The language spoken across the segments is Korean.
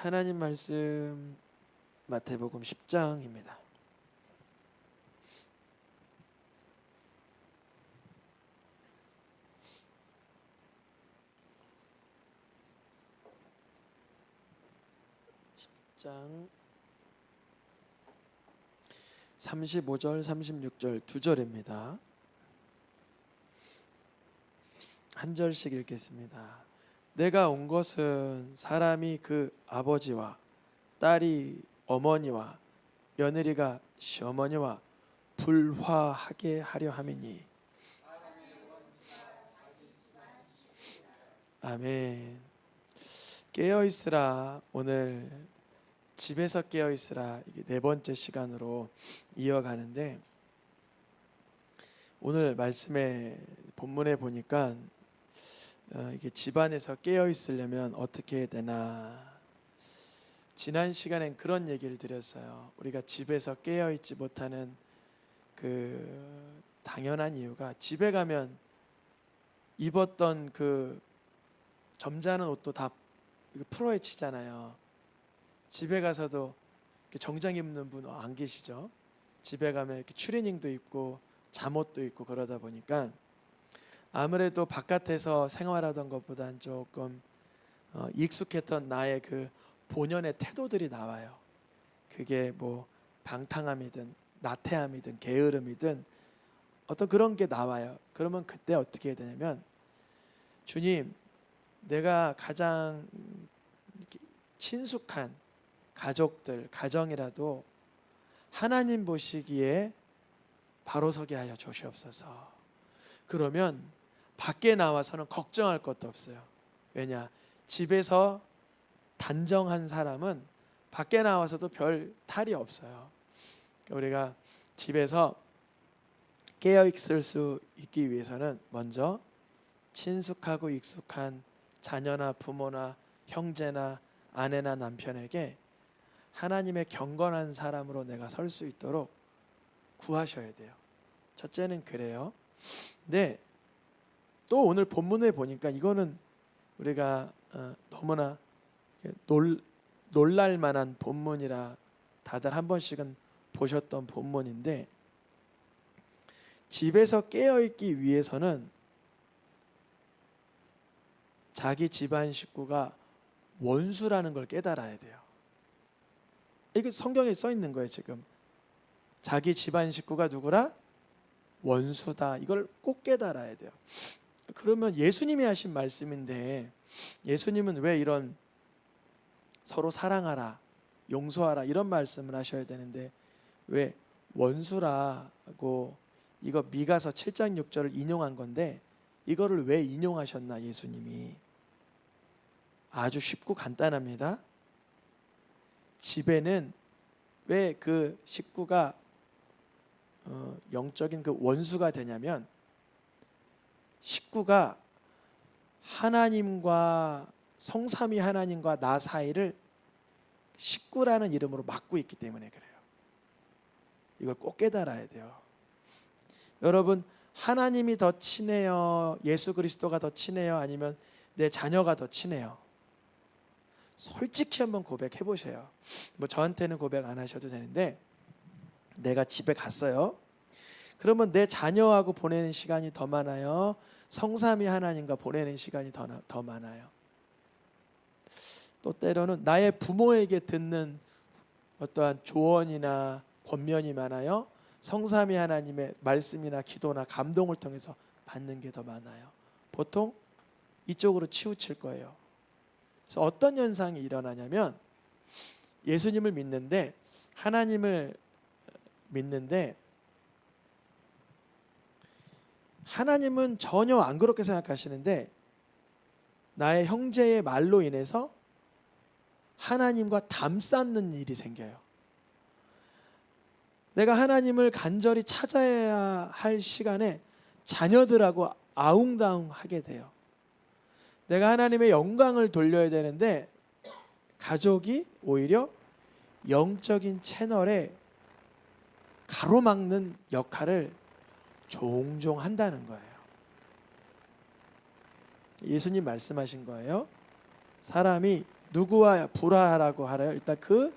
하나님 말씀 마태복음 10장입니다. 장 35절 36절 두 절입니다. 한 절씩 읽겠습니다. 내가 온 것은 사람이 그 아버지와 딸이 어머니와 며느리가 시어머니와 불화하게 하려 함이니. 아멘. 깨어있으라. 오늘 집에서 깨어있으라, 이게 네 번째 시간으로 이어가는데, 오늘 말씀의 본문에 보니까 이게 집안에서 깨어있으려면 어떻게 해야 되나. 지난 시간엔 그런 얘기를 드렸어요. 우리가 집에서 깨어있지 못하는 그 당연한 이유가, 집에 가면 입었던 그 점잖은 옷도 다 풀어헤치잖아요. 집에 가서도 정장 입는 분 안 계시죠? 집에 가면 이렇게 추리닝도 입고 잠옷도 입고 그러다 보니까 아무래도 바깥에서 생활하던 것보단 조금 익숙했던 나의 그 본연의 태도들이 나와요. 그게 뭐 방탕함이든 나태함이든 게으름이든 어떤 그런 게 나와요. 그러면 그때 어떻게 해야 되냐면, 주님, 내가 가장 친숙한 가족들, 가정이라도 하나님 보시기에 바로 서게 하여 주시옵소서. 그러면 밖에 나와서는 걱정할 것도 없어요. 왜냐? 집에서 단정한 사람은 밖에 나와서도 별 탈이 없어요. 우리가 집에서 깨어있을 수 있기 위해서는 먼저 친숙하고 익숙한 자녀나 부모나 형제나 아내나 남편에게 하나님의 경건한 사람으로 내가 설 수 있도록 구하셔야 돼요. 첫째는 그래요. 네. 또 오늘 본문에 보니까 이거는 우리가 너무나 놀랄 만한 본문이라 다들 한 번씩은 보셨던 본문인데, 집에서 깨어있기 위해서는 자기 집안 식구가 원수라는 걸 깨달아야 돼요. 이게 성경에 써 있는 거예요. 지금 자기 집안 식구가 누구라? 원수다. 이걸 꼭 깨달아야 돼요. 그러면 예수님이 하신 말씀인데, 예수님은 왜 이런 서로 사랑하라, 용서하라 이런 말씀을 하셔야 되는데 왜 원수라고, 이거 미가서 7장 6절을 인용한 건데 이거를 왜 인용하셨나? 예수님이 아주 쉽고 간단합니다. 집에는 왜 그 식구가 영적인 그 원수가 되냐면, 식구가 하나님과 성삼위 하나님과 나 사이를 식구라는 이름으로 막고 있기 때문에 그래요. 이걸 꼭 깨달아야 돼요. 여러분, 하나님이 더 친해요? 예수 그리스도가 더 친해요? 아니면 내 자녀가 더 친해요? 솔직히 한번 고백해 보세요. 뭐 저한테는 고백 안 하셔도 되는데, 내가 집에 갔어요. 그러면 내 자녀하고 보내는 시간이 더 많아요? 성삼위 하나님과 보내는 시간이 더 많아요? 또 때로는 나의 부모에게 듣는 어떠한 조언이나 권면이 많아요? 성삼위 하나님의 말씀이나 기도나 감동을 통해서 받는 게 더 많아요? 보통 이쪽으로 치우칠 거예요. 그래서 어떤 현상이 일어나냐면, 예수님을 믿는데, 하나님을 믿는데, 하나님은 전혀 안 그렇게 생각하시는데 나의 형제의 말로 인해서 하나님과 담쌓는 일이 생겨요. 내가 하나님을 간절히 찾아야 할 시간에 자녀들하고 아웅다웅 하게 돼요. 내가 하나님의 영광을 돌려야 되는데 가족이 오히려 영적인 채널에 가로막는 역할을 종종 한다는 거예요. 예수님 말씀하신 거예요. 사람이 누구와 불화하라고 하래요? 일단 그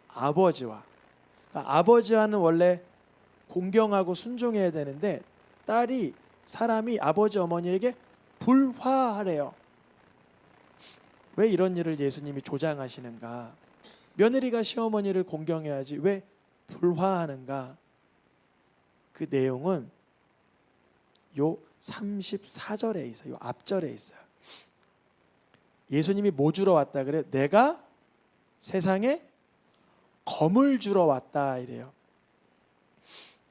아버지와. 그러니까 아버지와는 원래 공경하고 순종해야 되는데 딸이 사람이 아버지 어머니에게 불화하래요. 왜 이런 일을 예수님이 조장하시는가? 며느리가 시어머니를 공경해야지 왜 불화하는가? 그 내용은 요 34절에 있어요. 요 앞절에 있어요. 예수님이 뭐 주러 왔다 그래요? 내가 세상에 검을 주러 왔다 이래요.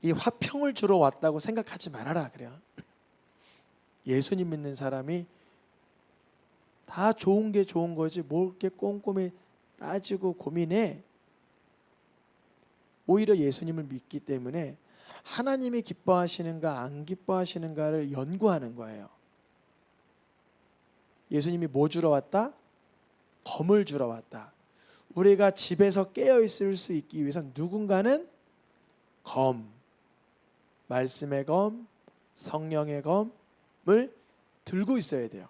이 화평을 주러 왔다고 생각하지 말아라 그래요. 예수님 믿는 사람이 다 좋은 게 좋은 거지 뭘 이렇게 꼼꼼히 따지고 고민해. 오히려 예수님을 믿기 때문에 하나님이 기뻐하시는가 안 기뻐하시는가를 연구하는 거예요. 예수님이 뭐 주러 왔다? 검을 주러 왔다. 우리가 집에서 깨어 있을 수 있기 위해서 누군가는 검, 말씀의 검, 성령의 검을 들고 있어야 돼요.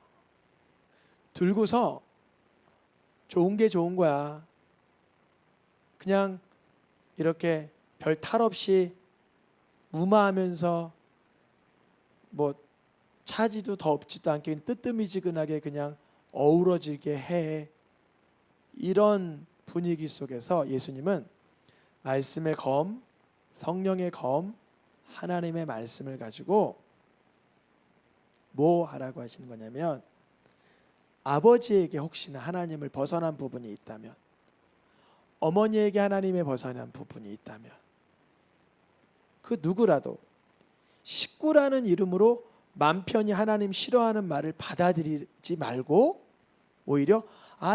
들고서 좋은 게 좋은 거야. 그냥 이렇게 별 탈 없이 무마하면서 뭐 차지도 덥지도 않게 뜨뜨미지근하게 그냥 어우러지게 해. 이런 분위기 속에서 예수님은 말씀의 검, 성령의 검, 하나님의 말씀을 가지고 뭐 하라고 하시는 거냐면 아버지에게 혹시나 하나님을 벗어난 부분이 있다면, 어머니에게 하나님의 벗어난 부분이 있다면 그 누구라도 식구라는 이름으로 맘 편히 하나님 싫어하는 말을 받아들이지 말고 오히려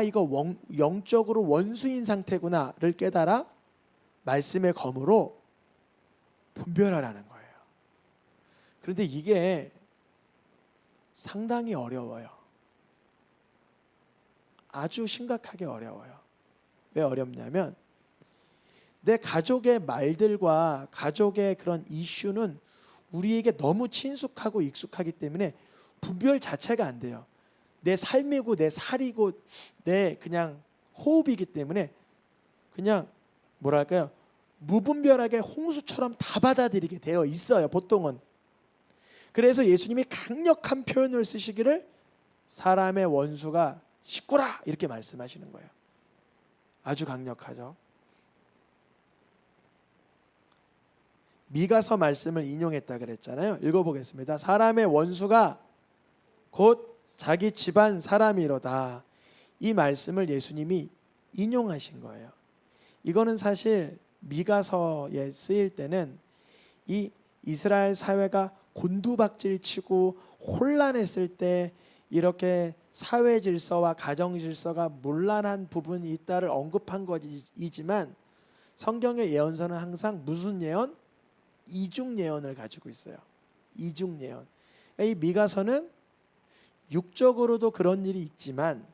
이거 영적으로 원수인 상태구나를 깨달아 말씀의 검으로 분별하라는 거예요. 그런데 이게 상당히 어려워요. 아주 심각하게 어려워요. 왜 어렵냐면 내 가족의 말들과 가족의 그런 이슈는 우리에게 너무 친숙하고 익숙하기 때문에 분별 자체가 안 돼요. 내 삶이고 내 살이고 내 그냥 호흡이기 때문에 그냥 뭐랄까요? 무분별하게 홍수처럼 다 받아들이게 되어 있어요. 보통은. 그래서 예수님이 강력한 표현을 쓰시기를 사람의 원수가 식구라 이렇게 말씀하시는 거예요. 아주 강력하죠. 미가서 말씀을 인용했다 그랬잖아요. 읽어보겠습니다. 사람의 원수가 곧 자기 집안 사람이로다. 이 말씀을 예수님이 인용하신 거예요. 이거는 사실 미가서에 쓰일 때는 이 이스라엘 사회가 곤두박질 치고 혼란했을 때 이렇게 사회 질서와 가정 질서가 문란한 부분이 있다를 언급한 것이지만 성경의 예언서는 항상 무슨 예언? 이중 예언을 가지고 있어요. 이중 예언. 이 미가서는 육적으로도 그런 일이 있지만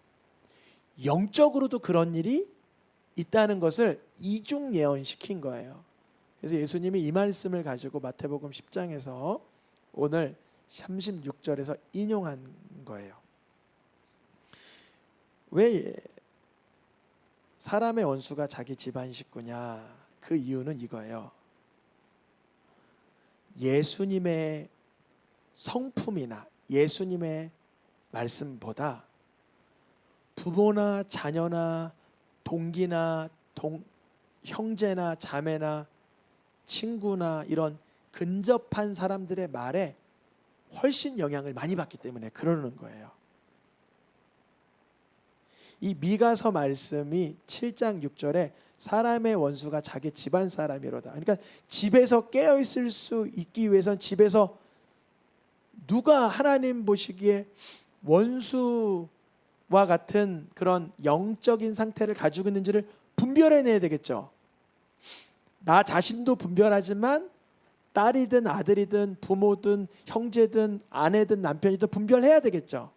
영적으로도 그런 일이 있다는 것을 이중 예언시킨 거예요. 그래서 예수님이 이 말씀을 가지고 마태복음 10장에서 오늘 36절에서 인용한 거예요. 왜 사람의 원수가 자기 집안 식구냐? 그 이유는 이거예요. 예수님의 성품이나 예수님의 말씀보다 부모나 자녀나 동기나 형제나 자매나 친구나 이런 근접한 사람들의 말에 훨씬 영향을 많이 받기 때문에 그러는 거예요. 이 미가서 말씀이 7장 6절에 사람의 원수가 자기 집안 사람이로다. 그러니까 집에서 깨어 있을 수 있기 위해선 집에서 누가 하나님 보시기에 원수와 같은 그런 영적인 상태를 가지고 있는지를 분별해내야 되겠죠. 나 자신도 분별하지만 딸이든 아들이든 부모든 형제든 아내든 남편이든 분별해야 되겠죠.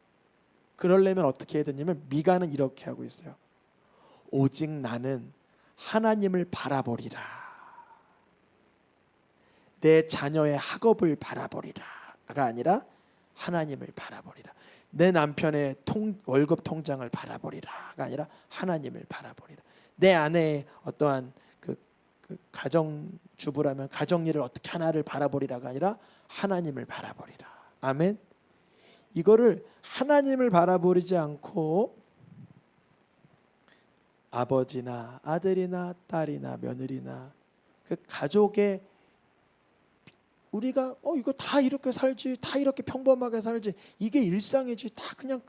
그러려면 어떻게 해야 되냐면 미가는 이렇게 하고 있어요. 오직 나는 하나님을 바라보리라. 내 자녀의 학업을 바라보리라가 아니라 하나님을 바라보리라. 내 남편의 월급 통장을 바라보리라가 아니라 하나님을 바라보리라. 내 아내의 어떠한 그 가정주부라면 가정일을 어떻게 하나를 바라보리라가 아니라 하나님을 바라보리라. 아멘. 이거를 하나님을 바라보지 않고 아버지나 아들이나 딸이나 며느리나 그 가족의 우리가 이거 다 이렇게 살지, 다 이렇게 평범하게 살지, 이게 일상이지, 다 그냥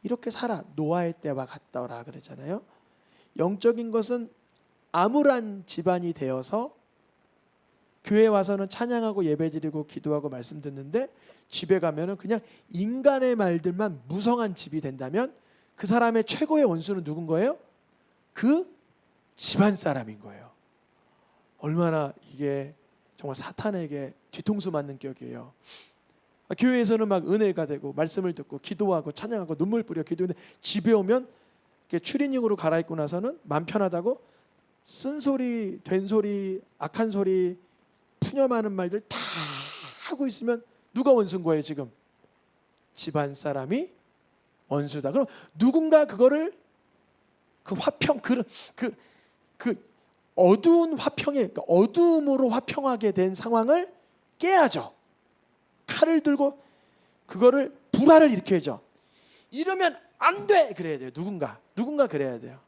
이렇게 살아. 노아의 때와 같다라 그러잖아요. 영적인 것은 암울한 집안이 되어서 교회 와서는 찬양하고 예배드리고 기도하고 말씀 듣는데 집에 가면은 그냥 인간의 말들만 무성한 집이 된다면 그 사람의 최고의 원수는 누군 거예요? 그 집안 사람인 거예요. 얼마나 이게 정말 사탄에게 뒤통수 맞는 격이에요. 교회에서는 막 은혜가 되고 말씀을 듣고 기도하고 찬양하고 눈물 뿌려 기도하는데 집에 오면 추리닝으로 갈아입고 나서는 맘 편하다고 쓴소리, 된소리, 악한 소리, 푸념하는 말들 다 하고 있으면 누가 원수인 거예요 지금? 집안 사람이 원수다. 그럼 누군가 그거를 그 화평 그 어두운 화평에 그러니까 어두움으로 화평하게 된 상황을 깨야죠. 칼을 들고 그거를 불화를 일으켜야죠. 이러면 안 돼 그래야 돼요. 누군가 그래야 돼요.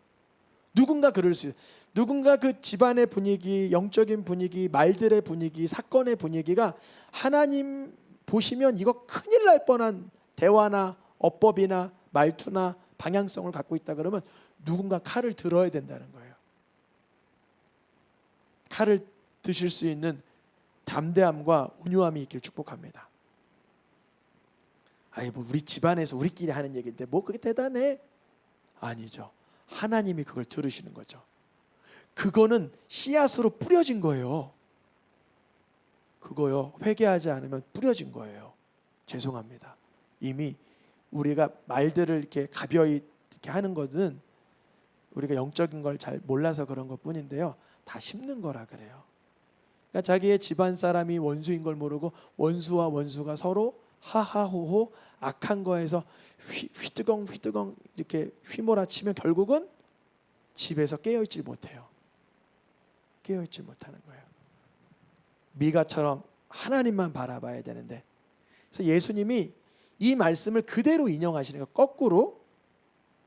누군가 그럴 수 있어요. 누군가 그 집안의 분위기, 영적인 분위기, 말들의 분위기, 사건의 분위기가 하나님 보시면 이거 큰일 날 뻔한 대화나 어법이나 말투나 방향성을 갖고 있다 그러면 누군가 칼을 들어야 된다는 거예요. 칼을 드실 수 있는 담대함과 온유함이 있길 축복합니다. 뭐 우리 집안에서 우리끼리 하는 얘기인데 뭐 그게 대단해? 아니죠. 하나님이 그걸 들으시는 거죠. 그거는 씨앗으로 뿌려진 거예요. 그거요. 회개하지 않으면 뿌려진 거예요. 죄송합니다. 이미 우리가 말들을 이렇게 가벼이 이렇게 하는 것은 우리가 영적인 걸 잘 몰라서 그런 것뿐인데요. 다 심는 거라 그래요. 그러니까 자기의 집안 사람이 원수인 걸 모르고 원수와 원수가 서로 하하호호 악한 거에서 휘뜨껑 이렇게 휘몰아치면 결국은 집에서 깨어있지 못해요. 깨어있지 못하는 거예요. 미가처럼 하나님만 바라봐야 되는데, 그래서 예수님이 이 말씀을 그대로 인용하시는 거 거꾸로.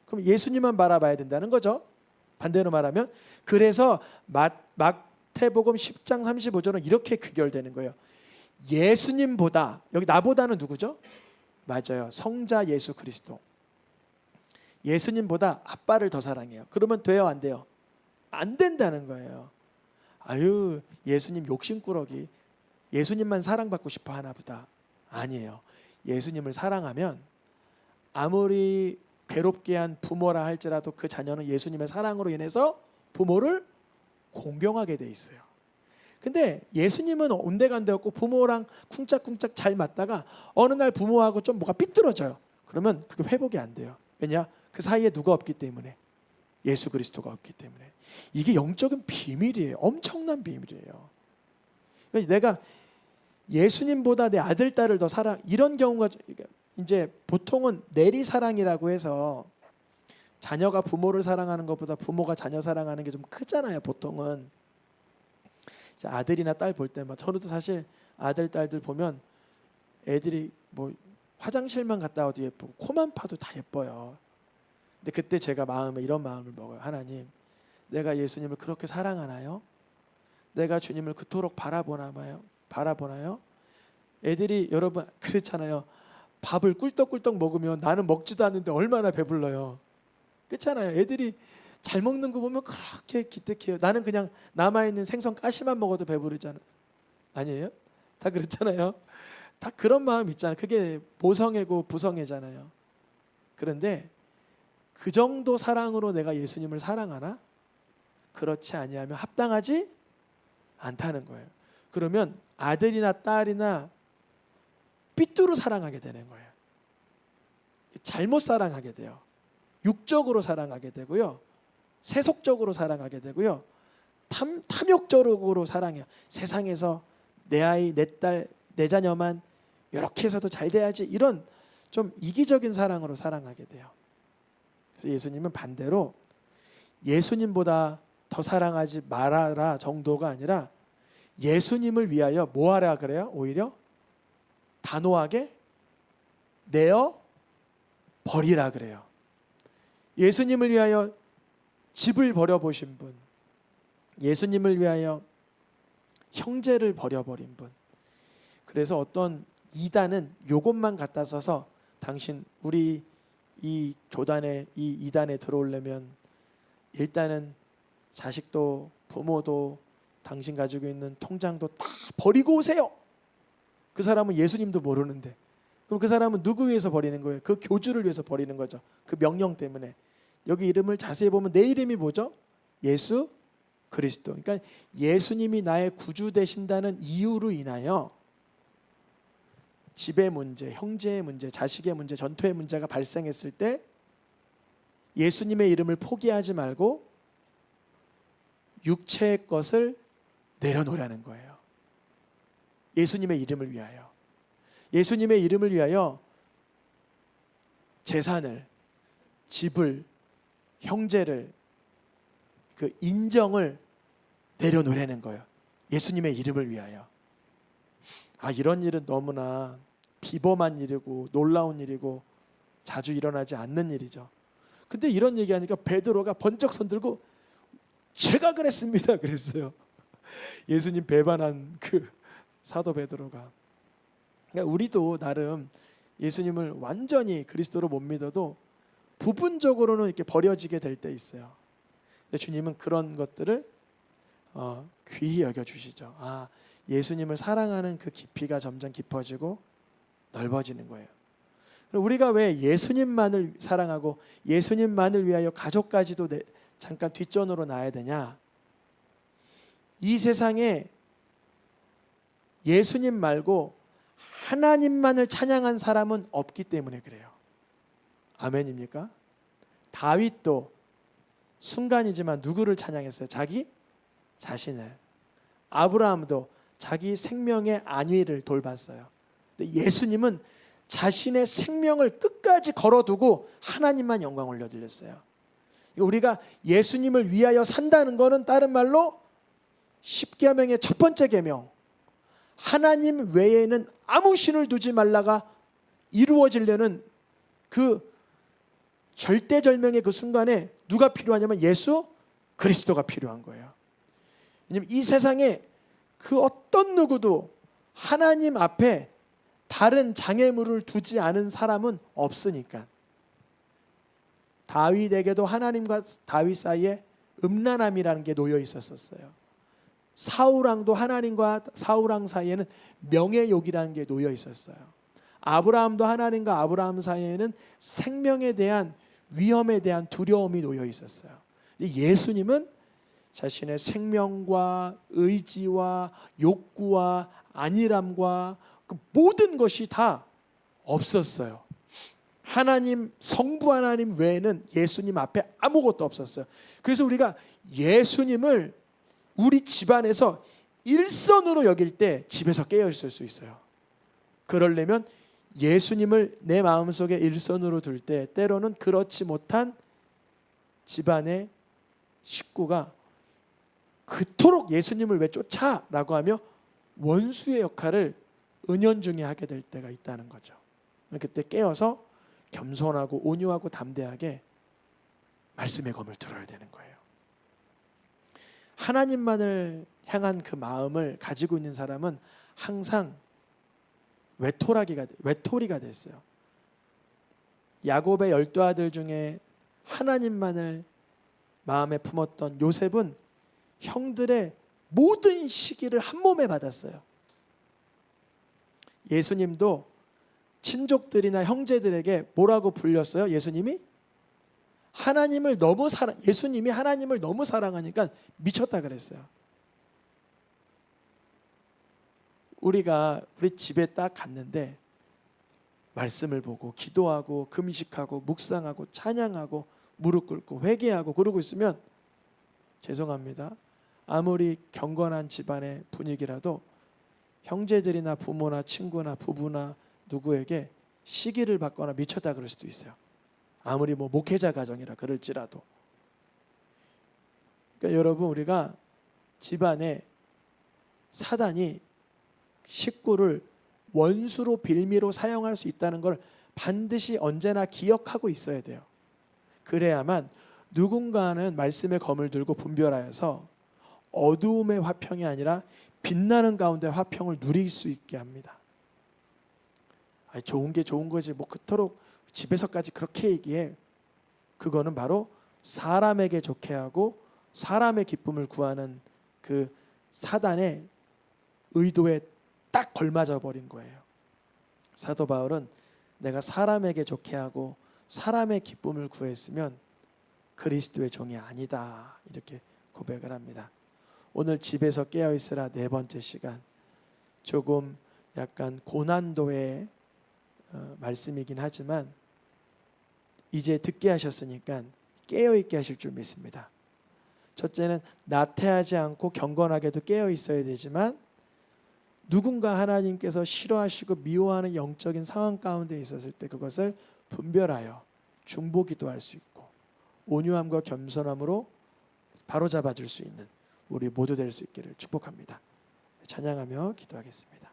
그럼 예수님만 바라봐야 된다는 거죠. 반대로 말하면 그래서 마태복음 10장 35절은 이렇게 귀결되는 거예요. 예수님보다, 여기 나보다는 누구죠? 맞아요. 성자 예수 그리스도. 예수님보다 아빠를 더 사랑해요. 그러면 돼요, 안 돼요? 안 된다는 거예요. 아유, 예수님 욕심꾸러기. 예수님만 사랑받고 싶어 하나 보다. 아니에요. 예수님을 사랑하면 아무리 괴롭게 한 부모라 할지라도 그 자녀는 예수님의 사랑으로 인해서 부모를 공경하게 돼 있어요. 근데 예수님은 온데간데 없고 부모랑 쿵짝쿵짝 잘 맞다가 어느 날 부모하고 좀 뭐가 삐뚤어져요. 그러면 그게 회복이 안 돼요. 왜냐? 그 사이에 누가 없기 때문에. 예수 그리스도가 없기 때문에. 이게 영적인 비밀이에요. 엄청난 비밀이에요. 그러니까 내가 예수님보다 내 아들, 딸을 더 사랑, 이런 경우가 이제 보통은 내리사랑이라고 해서 자녀가 부모를 사랑하는 것보다 부모가 자녀 사랑하는 게 좀 크잖아요. 보통은 아들이나 딸 볼 때만, 저도 사실 아들, 딸들 보면 애들이 뭐 화장실만 갔다 와도 예쁘고 코만 파도 다 예뻐요. 근데 그때 제가 마음에 이런 마음을 먹어요. 하나님, 내가 예수님을 그렇게 사랑하나요? 내가 주님을 그토록 바라보나요? 애들이 여러분 그렇잖아요. 밥을 꿀떡꿀떡 먹으면 나는 먹지도 않는데 얼마나 배불러요. 그렇잖아요. 애들이 잘 먹는 거 보면 그렇게 기특해요. 나는 그냥 남아있는 생선 가시만 먹어도 배부르잖아요. 아니에요? 다 그렇잖아요. 다 그런 마음 있잖아요. 그게 모성애고 부성애잖아요. 그런데 그 정도 사랑으로 내가 예수님을 사랑하나? 그렇지 아니하면 합당하지 않다는 거예요. 그러면 아들이나 딸이나 삐뚤어 사랑하게 되는 거예요. 잘못 사랑하게 돼요. 육적으로 사랑하게 되고요. 세속적으로 사랑하게 되고요. 탐욕적으로 사랑해요. 세상에서 내 아이, 내 딸, 내 자녀만 이렇게 해서도 잘 돼야지, 이런 좀 이기적인 사랑으로 사랑하게 돼요. 그래서 예수님은 반대로 예수님보다 더 사랑하지 말아라 정도가 아니라 예수님을 위하여 뭐 하라 그래요? 오히려 단호하게 내어 버리라 그래요. 예수님을 위하여 집을 버려보신 분, 예수님을 위하여 형제를 버려버린 분. 그래서 어떤 이단은 요것만 갖다 써서 당신 우리 이 교단에 이 이단에 들어오려면 일단은 자식도 부모도 당신 가지고 있는 통장도 다 버리고 오세요. 그 사람은 예수님도 모르는데 그럼 그 사람은 누구 위해서 버리는 거예요? 그 교주를 위해서 버리는 거죠. 그 명령 때문에. 여기 이름을 자세히 보면 내 이름이 뭐죠? 예수 그리스도. 그러니까 예수님이 나의 구주 되신다는 이유로 인하여 집의 문제, 형제의 문제, 자식의 문제, 전토의 문제가 발생했을 때 예수님의 이름을 포기하지 말고 육체의 것을 내려놓으라는 거예요. 예수님의 이름을 위하여. 예수님의 이름을 위하여 재산을, 집을, 형제를, 그 인정을 내려놓으라는 거예요. 예수님의 이름을 위하여. 이런 일은 너무나 비범한 일이고 놀라운 일이고 자주 일어나지 않는 일이죠. 근데 이런 얘기하니까 베드로가 번쩍 손들고 제가 그랬습니다 그랬어요. 예수님 배반한 그 사도 베드로가. 그러니까 우리도 나름 예수님을 완전히 그리스도로 못 믿어도 부분적으로는 이렇게 버려지게 될 때 있어요. 근데 주님은 그런 것들을 귀히 여겨주시죠. 예수님을 사랑하는 그 깊이가 점점 깊어지고 넓어지는 거예요. 우리가 왜 예수님만을 사랑하고 예수님만을 위하여 가족까지도 잠깐 뒷전으로 놔야 되냐? 이 세상에 예수님 말고 하나님만을 찬양한 사람은 없기 때문에 그래요. 아멘입니까? 다윗도 순간이지만 누구를 찬양했어요? 자기 자신을. 아브라함도 자기 생명의 안위를 돌봤어요. 근데 예수님은 자신의 생명을 끝까지 걸어두고 하나님만 영광 올려드렸어요. 우리가 예수님을 위하여 산다는 것은 다른 말로 십계명의 첫 번째 계명, 하나님 외에는 아무 신을 두지 말라가 이루어지려는 그 절대절명의 그 순간에 누가 필요하냐면 예수 그리스도가 필요한 거예요. 왜냐하면 이 세상에 그 어떤 누구도 하나님 앞에 다른 장애물을 두지 않은 사람은 없으니까. 다윗에게도 하나님과 다윗 사이에 음란함이라는 게 놓여 있었어요. 사울왕도 하나님과 사울왕 사이에는 명예욕이라는 게 놓여 있었어요. 아브라함도 하나님과 아브라함 사이에는 생명에 대한 위험에 대한 두려움이 놓여 있었어요. 예수님은 자신의 생명과 의지와 욕구와 안일함과 그 모든 것이 다 없었어요. 하나님, 성부 하나님 외에는 예수님 앞에 아무것도 없었어요. 그래서 우리가 예수님을 우리 집안에서 일선으로 여길 때 집에서 깨어 있을 수 있어요. 그러려면 예수님을 내 마음속에 일선으로 둘 때 때로는 그렇지 못한 집안의 식구가 그토록 예수님을 왜 쫓아라고 하며 원수의 역할을 은연중에 하게 될 때가 있다는 거죠. 그때 깨어서 겸손하고 온유하고 담대하게 말씀의 검을 들어야 되는 거예요. 하나님만을 향한 그 마음을 가지고 있는 사람은 항상 외톨이가 됐어요. 야곱의 12아들 중에 하나님만을 마음에 품었던 요셉은 형들의 모든 시기를 한 몸에 받았어요. 예수님도 친족들이나 형제들에게 뭐라고 불렸어요? 예수님이 예수님이 하나님을 너무 사랑하니까 미쳤다 그랬어요. 우리 집에 딱 갔는데 말씀을 보고 기도하고 금식하고 묵상하고 찬양하고 무릎 꿇고 회개하고 그러고 있으면 죄송합니다. 아무리 경건한 집안의 분위기라도 형제들이나 부모나 친구나 부부나 누구에게 시기를 받거나 미쳤다 그럴 수도 있어요. 아무리 뭐 목회자 가정이라 그럴지라도. 그러니까 여러분, 우리가 집안에 사단이 식구를 원수로 빌미로 사용할 수 있다는 걸 반드시 언제나 기억하고 있어야 돼요. 그래야만 누군가는 말씀의 검을 들고 분별하여서 어두움의 화평이 아니라 빛나는 가운데 화평을 누릴 수 있게 합니다. 아니, 좋은 게 좋은 거지 뭐 그토록 집에서까지 그렇게 얘기해. 그거는 바로 사람에게 좋게 하고 사람의 기쁨을 구하는 그 사단의 의도에 딱 걸맞아 버린 거예요. 사도 바울은 내가 사람에게 좋게 하고 사람의 기쁨을 구했으면 그리스도의 종이 아니다, 이렇게 고백을 합니다. 오늘 집에서 깨어있으라 네 번째 시간, 조금 약간 고난도의 말씀이긴 하지만 이제 듣게 하셨으니까 깨어있게 하실 줄 믿습니다. 첫째는 나태하지 않고 경건하게도 깨어있어야 되지만 누군가 하나님께서 싫어하시고 미워하는 영적인 상황 가운데 있었을 때 그것을 분별하여 중보기도 할 수 있고 온유함과 겸손함으로 바로잡아 줄 수 있는 우리 모두 될 수 있기를 축복합니다. 찬양하며 기도하겠습니다.